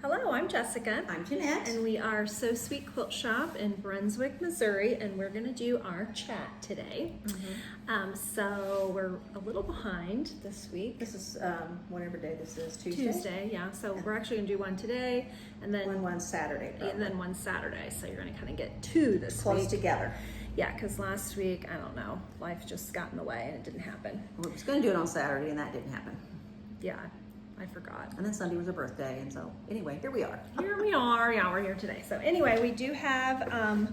Hello, I'm Jessica. I'm Jeanette. And we are So Sweet Quilt Shop in Brunswick, Missouri, and we're going to do our chat today. So we're a little behind this week. This is whatever day this is, Tuesday? Tuesday, yeah. So we're actually going to do one today, and then one Saturday, probably. and then one Saturday. So you're going to kind of get two this Close week. together. Yeah, because last week, I don't know, life just got in the way and it didn't happen. We was going to do it on Saturday, and that didn't happen. Yeah, I forgot. And then Sunday was her birthday, and so anyway, here we are. Here we are. Yeah, we're here today. So anyway, we do have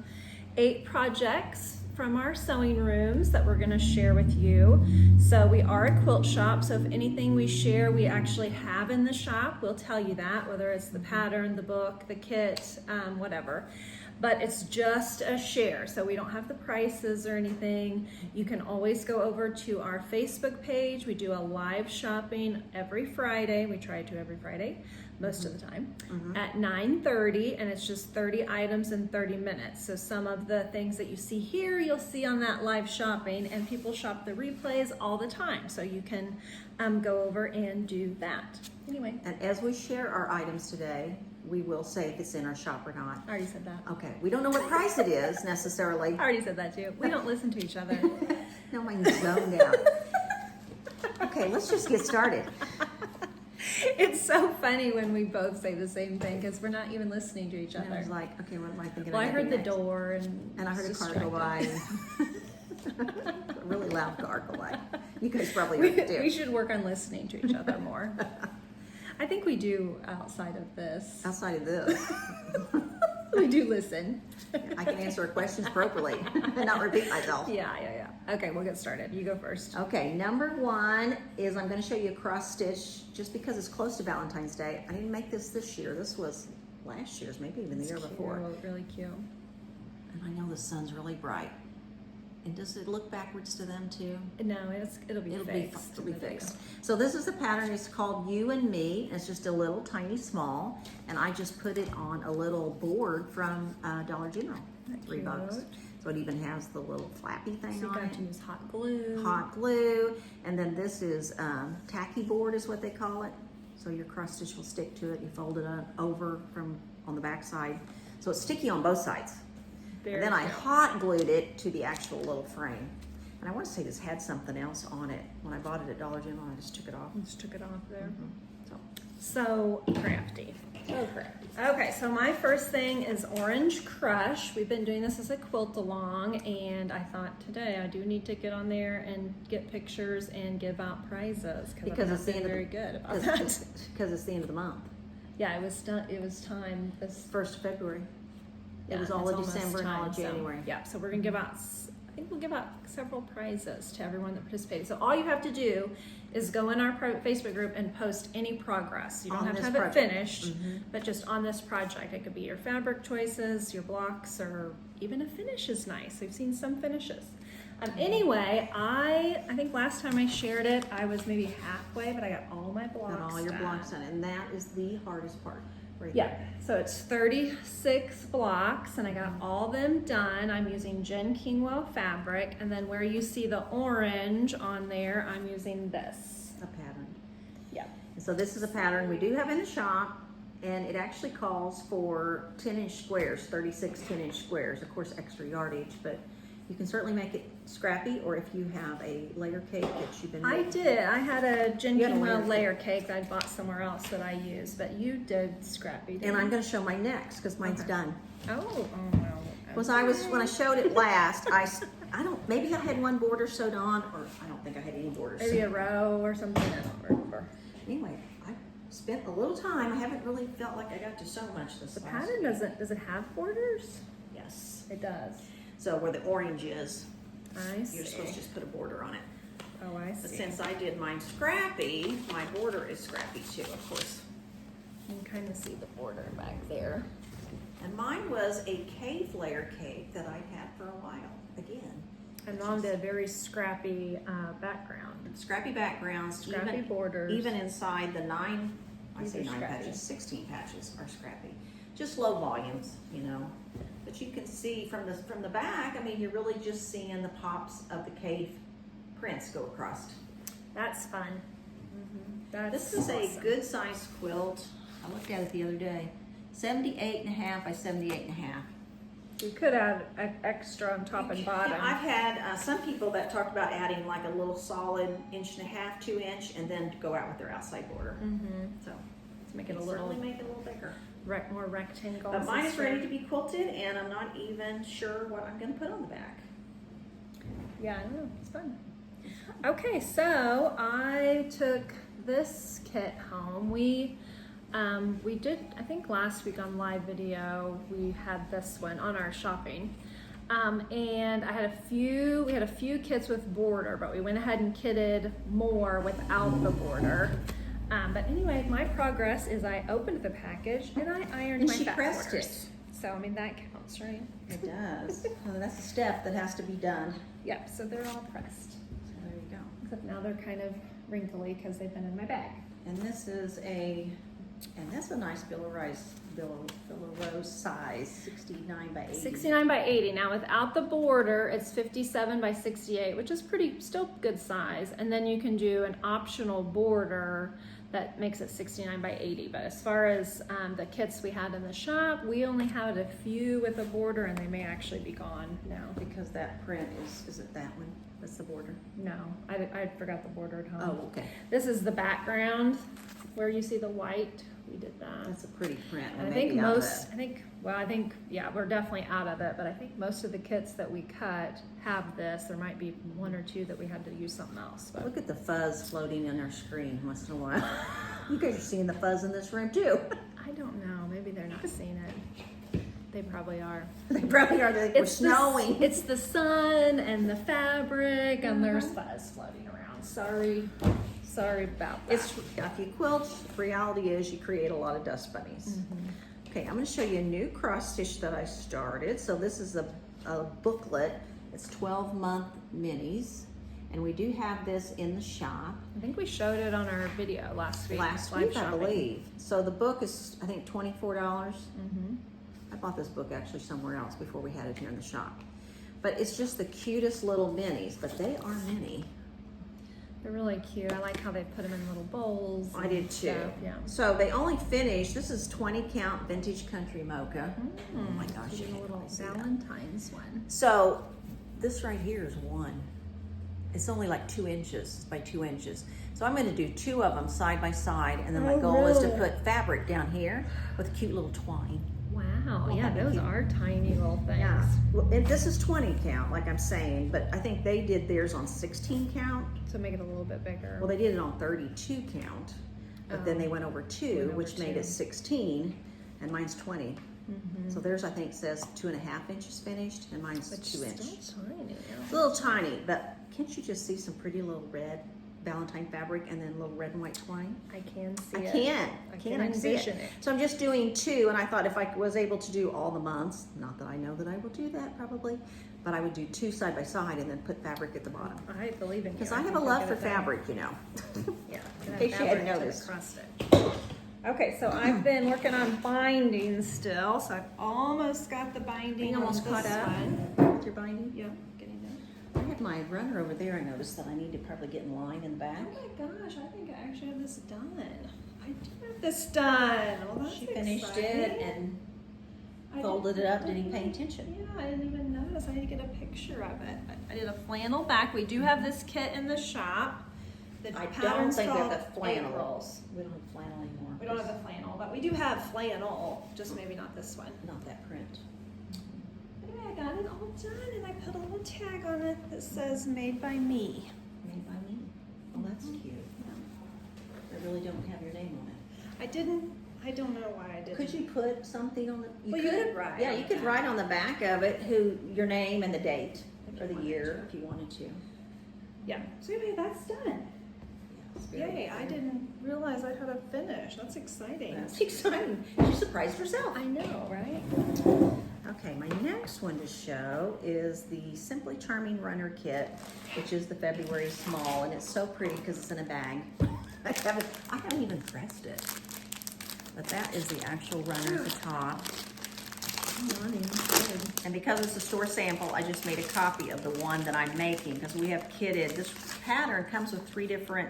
8 projects from our sewing rooms that we're going to share with you. So we are a quilt shop, so if anything we share we actually have in the shop, we'll tell you that, whether it's the pattern, the book, the kit, whatever. But it's just a share, so we don't have the prices or anything. You can always go over to our Facebook page. We do a live shopping every Friday. We try to every Friday, most of the time, at 9:30, and it's just 30 items in 30 minutes. So some of the things that you see here, you'll see on that live shopping, and people shop the replays all the time. So you can go over and do that. Anyway. And as we share our items today, we will say if it's in our shop or not. I already said that. Okay, we don't know what price it is necessarily. I already said that too. We don't listen to each other. No, mine's zoned out. Okay, let's just get started. It's so funny when we both say the same thing because we're not even listening to each And I other. was like, okay, what am I thinking? Well, I heard the next? door and I heard a was car go by. distracted. A really loud car go by. You guys probably we, heard it too. we should work on listening to each other more. I think we do outside of this. Outside of this, We do listen. I can answer questions appropriately and not repeat myself. Yeah. Okay, we'll get started. You go first. Okay, number 1 is I'm going to show you a cross stitch just because it's close to Valentine's Day. I didn't make this year. This was last year's, maybe even the year before. Really cute. And I know the sun's really bright. And does it look backwards to them too? No, it'll be fixed. It'll be fixed. So this is the pattern. It's called You and Me. It's just a little tiny small, and I just put it on a little board from Dollar General, $3. So it even has the little flappy thing So you on got it. to use hot glue. Hot glue, and then this is tacky board is what they call it. So your cross stitch will stick to it. You fold it over from on the back side, so it's sticky on both sides. And then I hot glued it to the actual little frame. And I want to say this had something else on it. When I bought it at Dollar General, I just took it off. Just took it off there. So So crafty. So crafty. Okay, so my first thing is Orange Crush. We've been doing this as a quilt along, and I thought today I do need to get on there and get pictures and give out prizes because I'm it's the not end very of good about that. Because it's the end of the month. Yeah, it was time this 1st of February. Yeah, It was it's all of almost December and all of time, so, January. yeah, so we're gonna give out, I think we'll give out several prizes to everyone that participated. So all you have to do is go in our private Facebook group and post any progress. You don't On have to this have project. it finished, but just on this project. It could be your fabric choices, your blocks, or even a finish is nice. We've seen some finishes. Anyway, I think last time I shared it, I was maybe halfway, but I got all my blocks Got all your done. blocks on it, and that is the hardest part. Right Yeah, there. so it's 36 blocks and I got all them done. I'm using Jen Kingwell fabric, and then where you see the orange on there, I'm using this. A pattern. Yeah. And so this is a pattern we do have in the shop, and it actually calls for 10-inch squares, 36 10-inch squares, of course extra yardage, but you can certainly make it scrappy, or if you have a layer cake that you've been I making. did. I had a Jen You had a Kingwell layer layer cake that I bought somewhere else that I used, but you did scrappy. didn't And I'm you? going to show my next because mine's Okay. done. Oh, When I showed it last, I don't, maybe I had one border sewed on, or I don't think I had any borders. maybe a row or something. I don't remember. Anyway, I spent a little time. I haven't really felt like I got to sew much this The last pattern week. does it have borders? Yes. It does. So where the orange is, I see. you're supposed to just put a border on it. Oh, I But see. since I did mine scrappy, my border is scrappy too, of course. You can kind of see the border back there. And mine was a cave layer cake that I'd had for a while, again. And Mom did a very scrappy background. Scrappy backgrounds, Scrappy borders. even inside the 9 These are scrappy. patches, 16 patches are scrappy. Just low volumes, you know. But you can see from the back, I mean, you're really just seeing the pops of the cave prints go across. That's fun. That's This is awesome. a good sized quilt. I looked at it the other day. 78.5 by 78.5. You could add extra on top and bottom. I've had some people that talked about adding like a little solid 1.5 inch, 2 inch, and then go out with their outside border. So Let's make it a little, certainly make it a little bigger. more rectangle. But mine is ready to be quilted, and I'm not even sure what I'm going to put on the back. Yeah, I know, it's fun. Okay, so I took this kit home. We did, I think last week on live video, we had this one on our shopping. And I had we had a few kits with border, but we went ahead and kitted more without the border. But anyway, my progress is I opened the package and I ironed my back pressed borders. it. So, I mean, that counts, right? It does. Oh, that's a step that has to be done. Yep, so they're all pressed. So there you go. Except now they're kind of wrinkly because they've been in my bag. And this is that's a nice Billow Rose size, 69 by 80. 69 by 80. Now without the border, it's 57 by 68, which is still good size. And then you can do an optional border that makes it 69 by 80. But as far as the kits we had in the shop, we only had a few with a border, and they may actually be gone now. Because that print is it that one? That's the border? No, I forgot the border at home. Oh, okay. This is the background where you see the white. We did that. That's a pretty print. And I think yeah, we're definitely out of it, but I think most of the kits that we cut have this. There might be one or two that we had to use something else. But Look at the fuzz floating on our screen once in a while. You guys are seeing the fuzz in this room too. I don't know. Maybe they're not seeing it. They probably are. They probably are. We're snowing. It's the sun and the fabric, and there's fuzz floating around. Sorry about that. If you quilt, the reality is you create a lot of dust bunnies. Okay, I'm going to show you a new cross stitch that I started. So this is a booklet. It's 12-month minis, and we do have this in the shop. I think we showed it on our video last week. Last live week, I shopping. believe. So the book is, I think, $24. I bought this book actually somewhere else before we had it here in the shop. But it's just the cutest little minis, but they are mini. They're really cute. I like how they put them in little bowls. I did too. Stuff. Yeah. So they only finished, this is 20 count vintage country mocha. Oh my gosh, you a can't little really see that. Valentine's one. So this right here is one. It's only like 2 inches by 2 inches. So I'm gonna do 2 of them side by side, and then my goal is to put fabric down here with cute little twine. Wow, Well, yeah, that'd be those cute. are tiny little things. Yeah, well, and this is 20 count, like I'm saying, but I think they did theirs on 16 count. To make it a little bit bigger. Well, they did it on 32 count, but then they went over 2, Went over which made 2. it 16, and mine's 20. So theirs, I think, says 2.5 inches finished, and mine's Which 2 is inch. still tiny. It's a little tiny, but can't you just see some pretty little red Valentine fabric and then little red and white twine? I can see I it. can. I I can can see it. envision it. So I'm just doing 2, and I thought if I was able to do all the months, not that I know that I will do that probably, but I would do 2 side by side and then put fabric at the bottom. I believe in you. Because I have think a you'll love get for it done. fabric, you know. Yeah. In case you hadn't fabric to the noticed. cross stitch. Okay, so I've been working on binding still, so I've almost got the binding almost on this caught up. one. With your binding? Yeah, getting there. I have my runner over there. I noticed that I need to probably get in line in the back. Oh my gosh, I think I actually have this done. I do have this done. Well, that's She finished exciting. it and I folded it up, didn't didn't- pay attention. Yeah, I didn't even notice. I need to get a picture of it. I did a flannel back. We do have this kit in the shop. The I don't pattern's think we have called the flannel. Aprils. We don't have flannel anymore. We don't have the flannel, but we do have flannel, just maybe not this one. Not that print. Anyway, I got it all done, and I put a little tag on it that says "Made by Me." Made by me. Oh, that's cute. I really don't have your name on it. I don't know why I didn't. Could you put something on the? Well, you could write Yeah, on you the could back. write on the back of it your name and the date If for you the wanted year to. if you wanted to. Yeah. So anyway, that's done. Yeah, it's very Yay! I didn't realize I had a finish. That's exciting. That's exciting. She surprised herself. I know, right? Okay, my next one to show is the Simply Charming Runner Kit, which is the February small, and it's so pretty because it's in a bag. I haven't even pressed it. But that is the actual runner at the top. And because it's a store sample, I just made a copy of the one that I'm making because we have kitted. This pattern comes with 3 different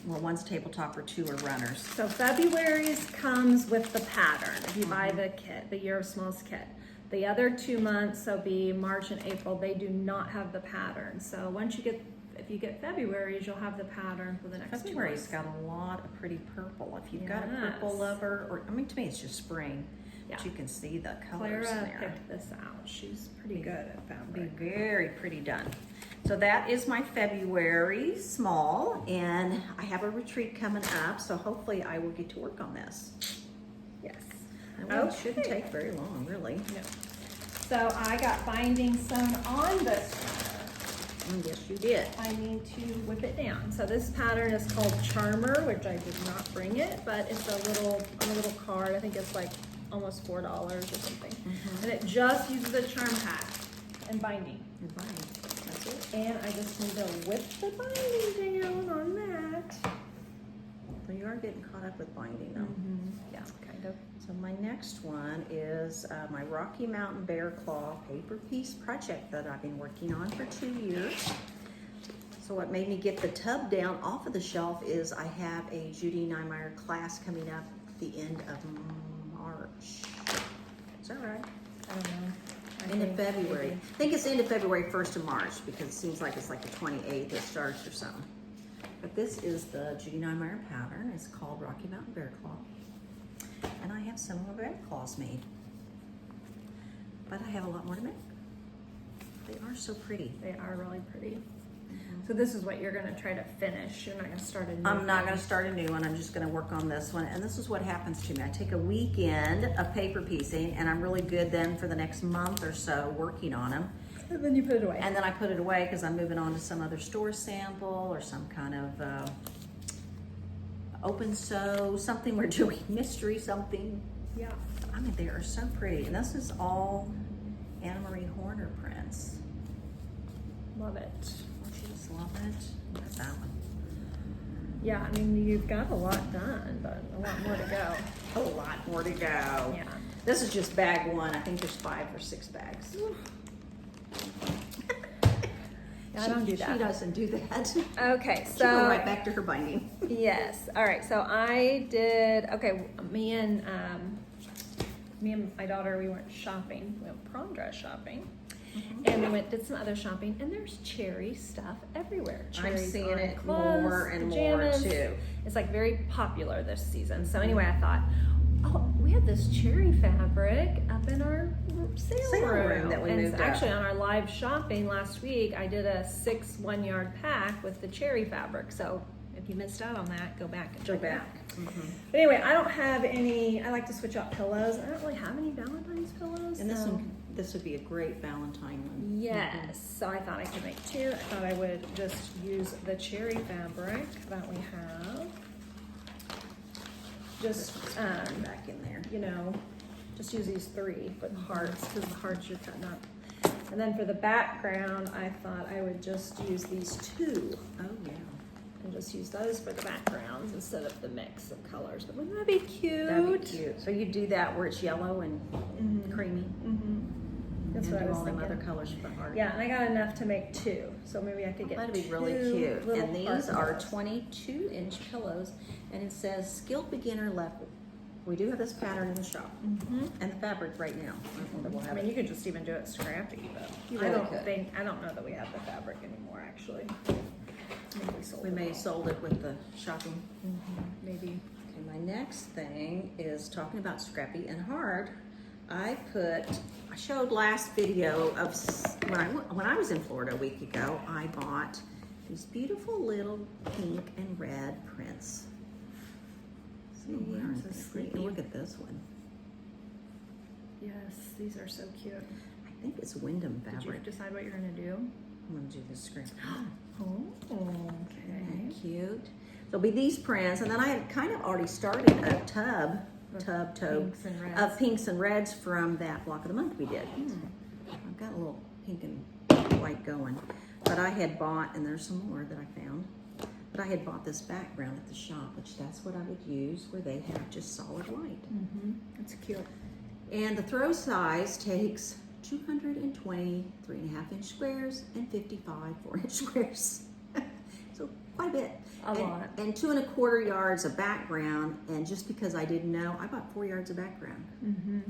well, one's tabletop or 2 are runners. So February's comes with the pattern if you buy the kit, the Year of Smalls kit. The other 2 months, so be March and April, they do not have the pattern. So once you get, if you get February's, you'll have the pattern for the next 2 months. February's got a lot of pretty purple. If you've got a purple lover, or I mean, to me it's just spring. Yeah. But you can see the colors Clara in there. picked this out. She's pretty good at fabric. Be very pretty done. So that is my February small, and I have a retreat coming up, so hopefully I will get to work on this. Yes. It shouldn't take very long, really. No. So I got binding sewn on this pattern. Yes, you did. I need to whip it down. So this pattern is called Charmer, which I did not bring it, but it's a little on a little card. I think it's like almost $4 or something. And it just uses a charm pack and binding. And binding. That's it. And I just need to whip the binding down on that. So you are getting caught up with binding, though. Yeah, kind of. So my next one is my Rocky Mountain Bear Claw paper piece project that I've been working on for 2 years. So what made me get the tub down off of the shelf is I have a Judy Niemeyer class coming up at the end of March. Is that right? I don't know. End of February. I think it's end of February, 1st of March, because it seems like it's like the 28th it starts or something. But this is the Judy Niemeyer pattern. It's called Rocky Mountain Bear Claw. And I have similar bear claws made. But I have a lot more to make. They are so pretty. They are really pretty. So this is what you're gonna try to finish. You're not gonna start a new I'm not one. gonna start a new one. I'm just gonna work on this one. And this is what happens to me. I take a weekend of paper piecing and I'm really good then for the next month or so working on them. And then you put it away. And then I put it away because I'm moving on to some other store sample or some kind of open sew, something we're doing, mystery something. Yeah. I mean, they are so pretty. And this is all Anna Marie Horner prints. Love it. Don't you just love it? Look at that one. Yeah, I mean, you've got a lot done, but a lot more to go. A lot more to go. Yeah. This is just bag 1. I think there's 5 or 6 bags. Yeah, I don't do that. She doesn't do that. Okay, She'll go right so back to her binding. yes. All right. So I did. Okay, me and my daughter, we went shopping. We went prom dress shopping, and we did some other shopping. And there's cherry stuff everywhere. I'm Cherries seeing on it clothes, more and pajamas. more too. It's like very popular this season. So anyway, I thought, oh, we had this cherry fabric up in our sale room that we and moved actually up. on our live shopping last week, I did a 6 1-yard pack with the cherry fabric. So if you missed out on that, go back and check it out. But anyway, I don't have any. I like to switch out pillows. I don't really have any Valentine's pillows. And this so- one, this would be a great Valentine one. Yes, so I thought I could make 2. I thought I would just use the cherry fabric that we have. Just, Back in there. you know, just use these 3 for the hearts, because the hearts you're cutting up. And then for the background, I thought I would just use these 2 Oh, yeah. and just use those for the backgrounds instead of the mix of colors. But wouldn't that be cute? That'd be cute. So you do that where it's yellow and creamy. That's and what I do was all them thinking. other colors for the heart. Yeah, and I got enough to make 2, so maybe I could get That'd be 2 really cute. little And these heart are pillows. 22-inch pillows, and it says skilled beginner level. We do have this pattern in the shop, and the fabric right now. I don't know that we'll I have mean, it. you could just even do it scrappy, but You I really don't could. think, I don't know that we have the fabric anymore, actually. Maybe we sold We it may all. have sold it with the shopping. Maybe. Okay, my next thing is talking about scrappy and hard. I showed last video of when I was in Florida a week ago, I bought these beautiful little pink and red prints. See, Oh, aren't so they sneaky. pretty? Look at this one. Yes, these are so cute. I think it's Wyndham Did you fabric. decide what you're gonna do? I'm gonna do this screen. Oh, Okay, cute. There'll be these prints, and then I had kind of already started a tobe Pinks and reds. of pinks and reds from that Block of the Month we did. I've got a little pink and white going, but I had bought, and there's some more that I found, but I had bought this background at the shop, which that's what I would use, where they have just solid white. That's cute. And the throw size takes 220 3.5-inch squares and 55 4-inch squares. So quite a bit. A lot. And 2¼ yards of background, and just because I didn't know, I bought 4 yards of background.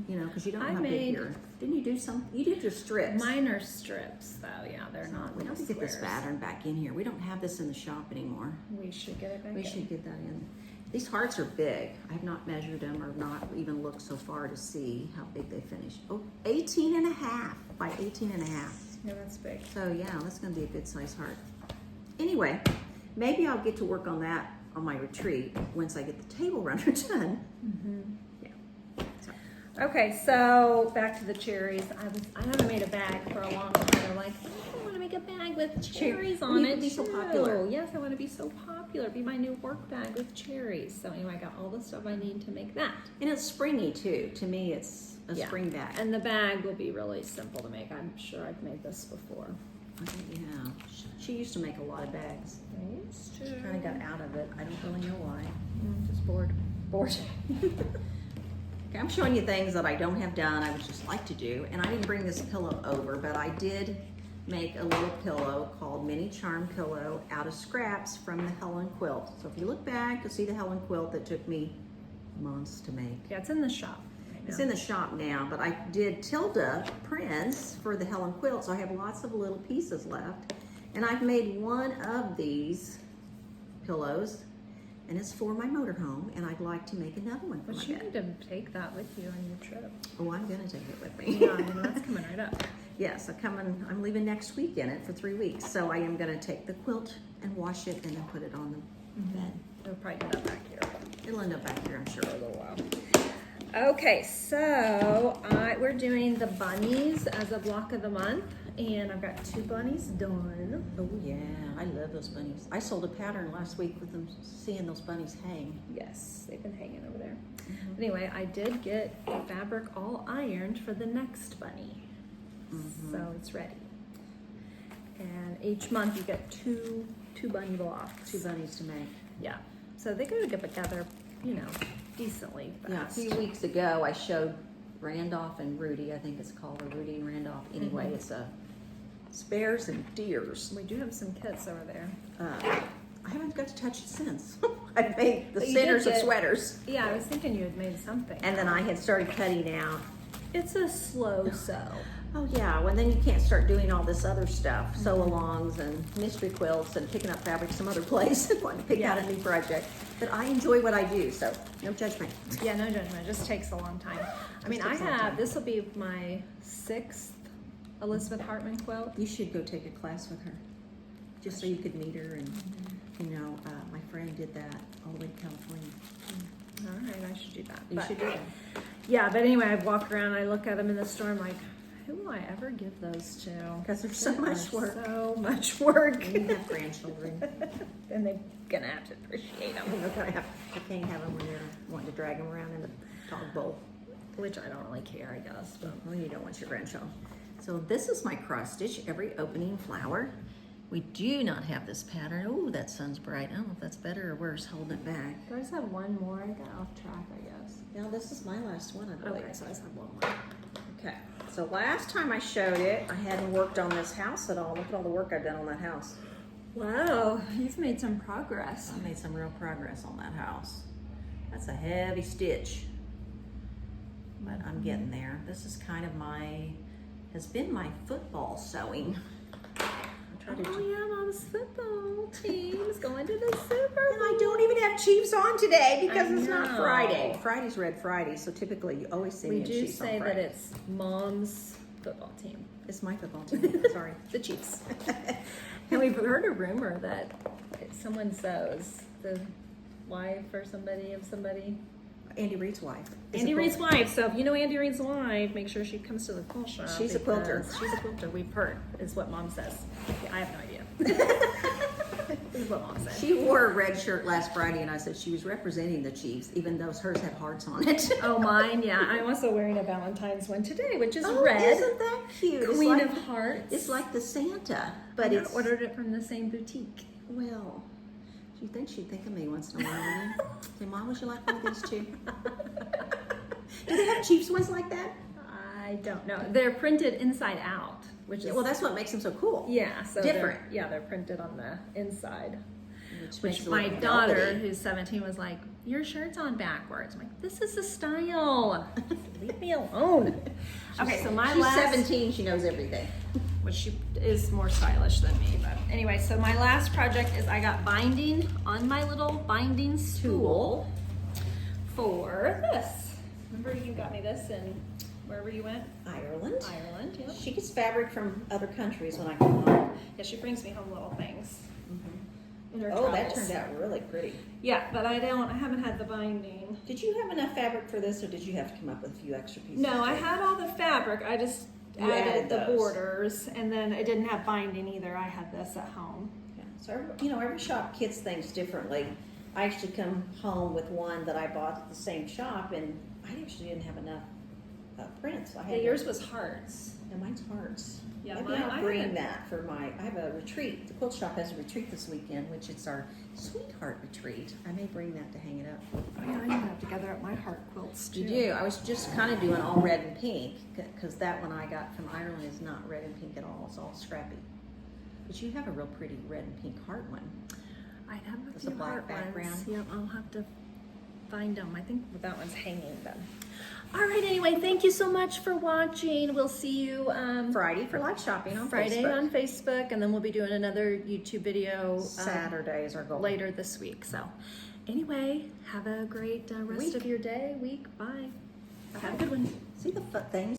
You know, because you don't know how big your. Didn't you do some? You did your strips. Mine are strips, though. Yeah, they're not. We have to get this pattern back in here. We don't have this in the shop anymore. We should get it back. We should get that in. These hearts are big. I have not measured them or not even looked so far to see how big they finished. Oh, 18½ by 18½. Yeah, that's big. So yeah, that's going to be a good size heart. Anyway, maybe I'll get to work on that on my retreat once I get the table runner done. Yeah. So. Okay, so back to the cherries. I haven't made a bag for a long time. I'm like, I want to make a bag with cherries on it. Be so popular. Yes, I want to be so popular. Be my new work bag with cherries. So anyway, I got all the stuff I need to make that. And it's springy too. To me, it's a spring bag. And the bag will be really simple to make. I'm sure I've made this before. I think you have. She used to make a lot of bags. I used to. She kind of got out of it. I don't really know why. Just bored. Bored. Okay, I'm showing you things that I don't have done. I would just like to do. And I didn't bring this pillow over, but I did make a little pillow called Mini Charm Pillow out of scraps from the Helen Quilt. So if you look back, you'll see the Helen Quilt that took me months to make. Yeah, it's in the shop. It's in the shop now, but I did Tilda prints for the Helen Quilt, so I have lots of little pieces left. And I've made one of these pillows, and it's for my motorhome, and I'd like to make another one for my But you bed. need to take that with you on your trip. Oh, I'm gonna take it with me. Yeah, I mean, that's coming right up. Yes, I'm leaving next week in it for 3 weeks, so I am gonna take the quilt and wash it and then put it on the bed. We'll probably get that back here It'll end up back here, I'm sure. for a little while. Okay, so we're doing the bunnies as a block of the month, and I've got 2 bunnies done. Oh yeah, I love those bunnies. I sold a pattern last week with them, seeing those bunnies hang. Yes, they've been hanging over there. Anyway, I did get the fabric all ironed for the next bunny, so it's ready. And each month you get two bunny blocks. 2 bunnies to make. Yeah, so they go together, you know, decently fast. Yeah, a few weeks ago I showed Randolph and Rudy, I think it's called, or Rudy and Randolph. Anyway, it's spares and deers. We do have some kits over there. I haven't got to touch it since. I made the But you centers did of get- sweaters. Yeah, I was thinking you had made something. And then I had started cutting out. It's a slow sew. Oh yeah, well then you can't start doing all this other stuff, sew-alongs and mystery quilts and picking up fabric some other place and wanting to pick out a new project. But I enjoy what I do, so no judgment. Yeah, no judgment. It just takes a long time. I mean, takes a long time. this will be my 6th Elizabeth Hartman quilt. You should go take a class with her, just so you could meet her. And you know, my friend did that all the way to California. All right, I should do that. You should do that. Yeah, but anyway, I walk around, I look at them in the store, I'm like, who will I ever give those to? Because there's so They much are work. So much work. And you have grandchildren. And they're gonna have to appreciate them. You can't have them when you're wanting to drag them around in a dog bowl. Which I don't really care, I guess. But Well, you don't want your grandchild. So this is my cross stitch, every opening flower. We do not have this pattern. Oh, that sun's bright. I don't know if that's better or worse, holding it back. do I just have one more? I got off track, I guess. Now this is my last one, I believe. Okay, so I just have one more. Okay, so last time I showed it, I hadn't worked on this house at all. Look at all the work I've done on that house. Wow, you've made some progress. I made some real progress on that house. That's a heavy stitch, but I'm getting there. This is kind of has been my football sewing. I try to Oh yeah, Mom's football team's going to the Super And Bowl. I don't even have Chiefs on today because I it's not know. Friday. Friday's Red Friday, so typically you always see me We in do Chiefs on say that Friday. it's Mom's football team, It's my football team. Sorry. the Chiefs. And we've heard a rumor that someone sews the wife or somebody of somebody. Andy Reid's wife. is Andy a Reid's quilter. wife. So if you know Andy Reid's wife, make sure she comes to the quilt shop. She's a quilter. because She's a quilter. We've heard is what Mom says. Yeah, I have no idea. This is what Mom said. She wore a red shirt last Friday, and I said she was representing the Chiefs, even though hers had hearts on it. Oh, mine, yeah. I'm also wearing a Valentine's one today, which is Oh, red. isn't that cute? It's Queen like, of Hearts. It's like the Santa, but but I it's ordered it from the same boutique. well. Do you think she'd think of me once in a while? Wouldn't you? Say, Mom, would you like one of these too? Do they have Chiefs ones like that? I don't know. They're printed inside out, which is Well, that's what makes them so cool. yeah. So different. They're printed on the inside. Which makes it my look daughter, velvety. who's 17, was like, your shirt's on backwards. I'm like, this is the style. Leave me alone. Okay, so my She's last... 17, she knows everything. Which she is more stylish than me, but anyway, so my last project is I got binding on my little binding stool for this. Remember you got me this in wherever you went? Ireland. Ireland, yeah. She gets fabric from other countries when I come home. Yeah, she brings me home little things. In her Oh, that travels. turned out really pretty. Yeah, but I haven't had the binding. Did you have enough fabric for this, or did you have to come up with a few extra pieces? No, I had all the fabric. I just added the those. borders, and then it didn't have binding either. I had this at home. Yeah. So, every shop kits things differently. I actually come home with one that I bought at the same shop, and I actually didn't have enough prints. I had Yours was hearts. Yeah, mine's hearts. Yeah, Maybe mine- I'll I bring haven't- that for I have a retreat. The quilt shop has a retreat this weekend, which is our sweetheart retreat. I may bring that to hang it up. Oh yeah, I have to gather up my heart quilts too. You do. I was just kind of doing all red and pink because that one I got from Ireland is not red and pink at all. It's all scrappy. But you have a real pretty red and pink heart one. I have a With few a black heart background. ones. Yep, I'll have to find them. I think that one's hanging then. All right, anyway, thank you so much for watching. We'll see you Friday for live shopping on Friday Facebook. on Facebook, and then we'll be doing another YouTube video Saturday is our goal. later this week. So anyway, have a great rest of your day, week. Bye. Have a good one. See the things.